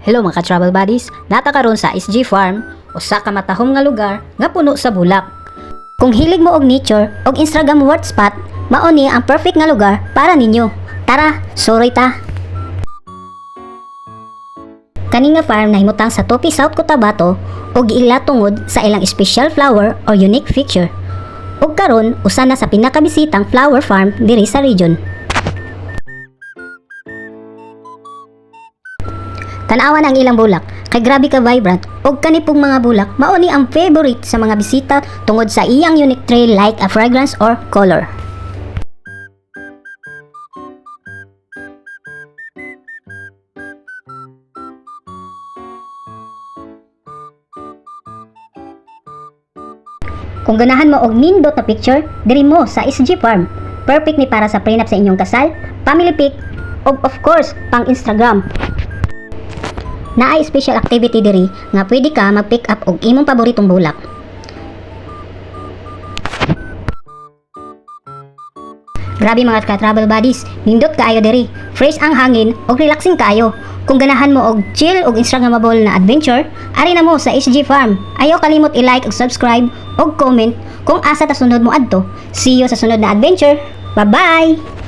Hello mga ka-travel buddies, nata karon sa SG Farm, usa ka matahom nga lugar nga puno sa bulak. Kung hilig mo og nature og Instagram worth spot, mao ni ang perfect nga lugar para ninyo. Tara, suroy ta. Kani nga farm nahimutang sa Topi, South Cotabato ug giila tungod sa ilang special flower or unique feature. Ug karon usa na sa pinakabisitang flower farm diri sa region. Tanawan ang ilang bulak, kay grabe ka vibrant, og kanipong mga bulak mao ni ang favorite sa mga bisita tungod sa iyang unique trail like a fragrance or color. Kung ganahan mo og nindot na picture, diri mo sa SG Farm. Perfect ni para sa prenup sa inyong kasal, family pic, og of course, pang Instagram. Naay special activity diri nga pwede ka mag-pick up og imong paboritong bulak. Grabe mga ka-travel buddies, nindot kaayo diri. Fresh ang hangin og relaxing kaayo. Kung ganahan mo og chill og Instagrammable na adventure, ari na mo sa SG Farm. Ayaw kalimot i-like ug subscribe og comment kung asa ta sunod mo adto. See you sa sunod na adventure. Bye-bye.